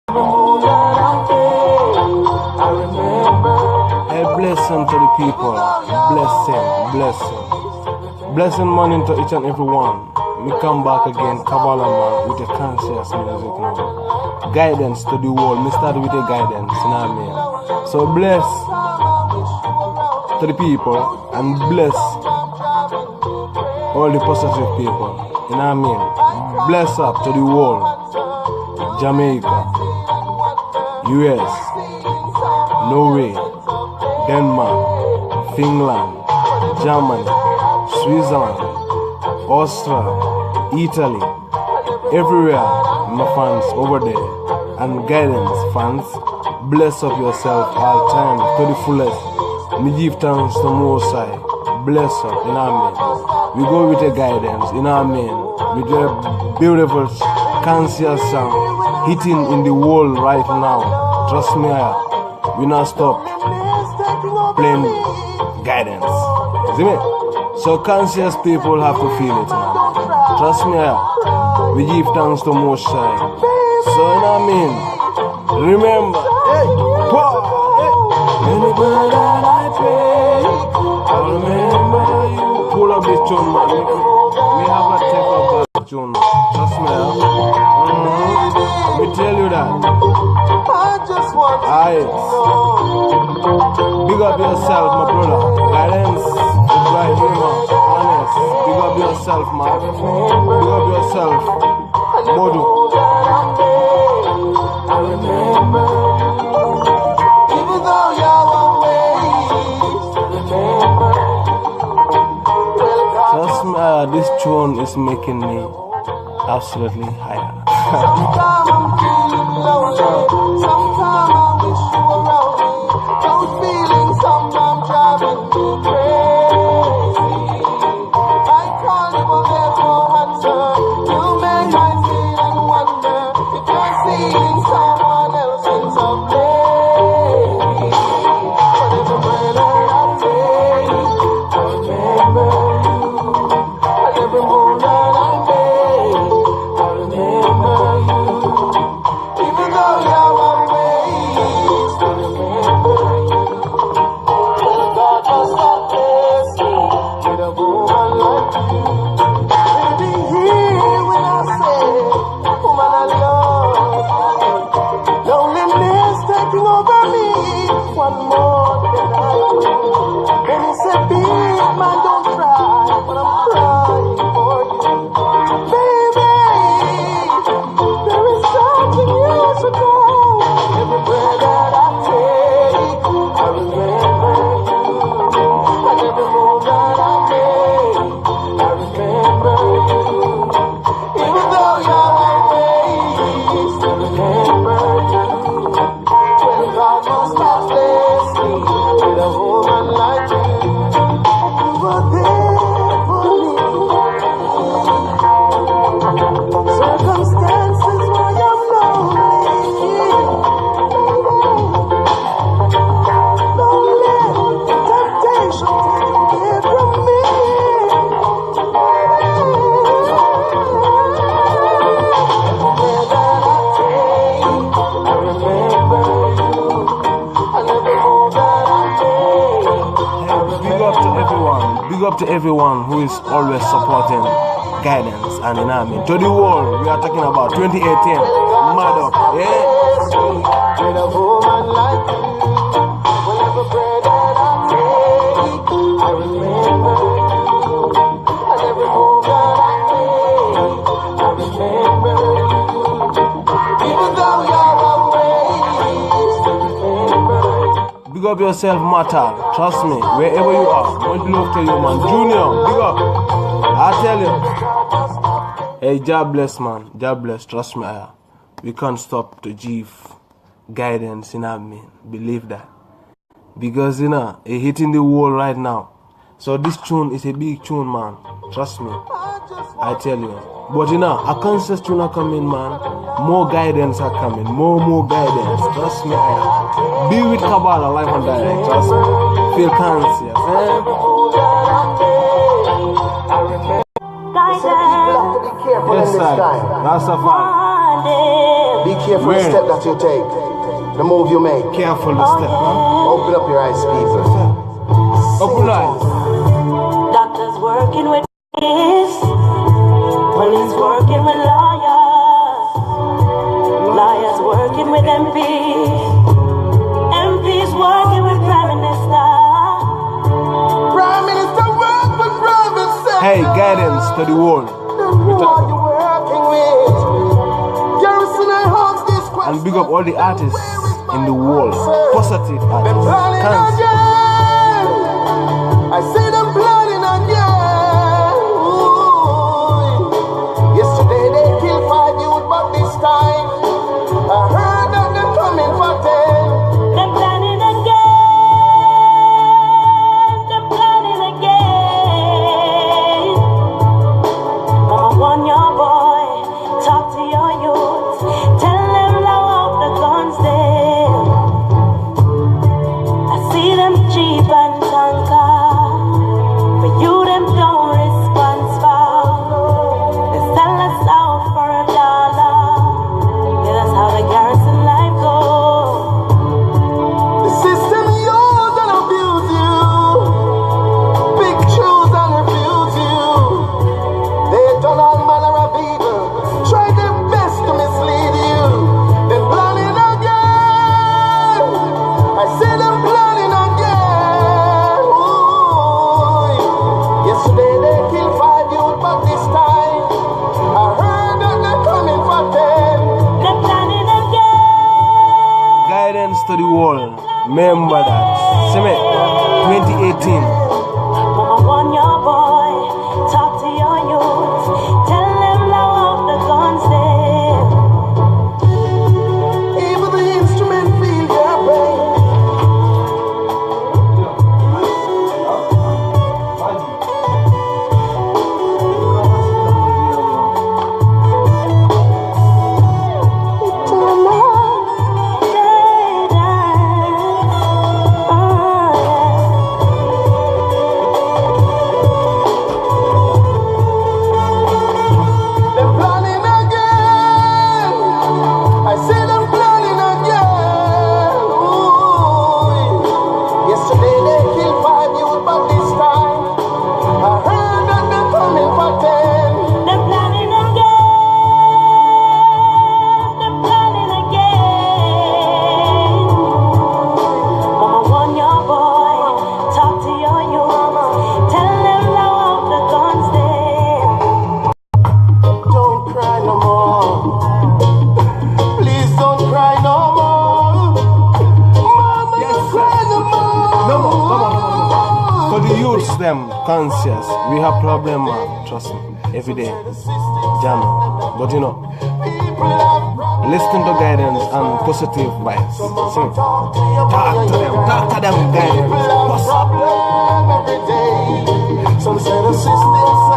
A blessing to the people. Blessing. Blessing morning to each and every one. We come back again, Kabbalah man, with a conscious music now. Guidance to the world. Me start with a guidance, you know what I mean? So bless to the people and bless all the positive people, you know what I mean? Bless up to the world. Jamaica, US, Norway, Denmark, Finland, Germany, Switzerland, Austria, Italy, everywhere, my fans over there, and guidance fans, bless up yourself all time to the fullest. Me give thanks to Most High, bless up, you know what I mean? We go with a guidance, you know what I mean? With a beautiful conscious sound hitting in the world right now. Trust me, we not stop playing guidance. See me? So conscious people have to feel it now. Trust me, we give thanks to Most High. So you know what I mean? Remember, any bird that I pray, I'll remember you. Pull up this tune, man. We have a take up that tune. Trust me, we tell you that. Big up yourself, my brother. Guidance is right here, man. Honest. Big up yourself, man. Big up yourself. Modu. I remember, even though you're away, trust me, this tune is making me absolutely higher. Sometimes I wish you were around. Those feelings sometimes driving me crazy. I call you, but there's no answer. You make my feel and wonder if you're seeing someone else in some place. But every breath I take, I remember you. And every move that I make, I remember you. Even though you're away, still remember you. Well, God must have blessed me with a woman like you. Baby, hear when I say, woman, I love you. Loneliness taking over me, one more than I do. Then he said, big man, don't cry, but I'm crying for you. Baby, there is something you should know. Every breath that I take, I remember you. And every move that I make, I remember you. Even though you're away, still remember you. Well, God must have blessed me with a woman like you. You were there for me. Circumstances why I'm lonely. Temptation taken away from me. Everywhere that I take, I remember you. And every move that I make, big up to everyone. Big up to everyone who is always supporting guidance and you know what I mean. To the world, we are talking about 2018. Mad up, yeah. With a woman like you, whenever bread that I take, I remember you. And every move that I make, I remember you. Even though you're away, still remember you. Big up yourself, Mata. Trust me, wherever you are, much love to you, man. Junior, big up. I tell you. Hey, God bless, man. God bless. Trust me, we can't stop to give guidance, you know what I mean? Believe that. Because, you know, it's hitting the wall right now. So this tune is a big tune, man. Trust me. I tell you. But, you know, a conscious tune are coming, man. More guidance are coming. More guidance. Trust me, be with Kabbalah live and direct. Trust me. Feel conscious, Guidance. Yes, sir. Rastafari. Be careful Where? the step that you take, the move you make. Careful the step, huh? Open up your eyes, people. Open your eyes. Doctors working with this, police working with lawyers, lawyers working with MPs, MPs working with Prime Minister. Prime Minister work with Prime Minister. Hey, guidance to the world. Who are you working with? Garrison, I ask this question. And big up all the artists in the world. Positive They're artists. planning Cancer. again. I see them planning again. Ooh. Yesterday they killed 5 youth, but this time I heard that they're coming for 10. They're planning again, they're planning again. Mama want your boy, talk to your youth, tell them low out the guns there. I see them cheap and tanker, but you them don't respond for. They sell us out for $1. Yeah, that's how the garrison life goes. The system use and abuse you, pick, choose and refuse you. They've done all manner of evil, try their best to mislead you. They're planning again. I see them planning again. Ooh. Yesterday they killed 5 youth, but this time I heard that they're coming for 10. They're planning again. Guidance to the world. Remember that. See me? 2018. Mama want your boy, talk to your youth, tell them low out the guns there. Even the instrument feel their pain. They're planning again. I see them planning again. Ooh. Yesterday they killed 5 youth, but this time I heard that they're coming for 10. They're planning again. They're planning again. Mama want your boy, talk to your youth, tell them low out the guns there. Don't cry no more. Please don't cry no more. Mama, Yes, don't sir. cry no more. No more, no more, no more. For the youths, them conscious. We have problem, man. Trust me. Every day. Jam. But you know, People have problems. listen to guidance and positive vibes. See? Talk to Talk to them, guidance. People have What's up? problem every day. Some say the system's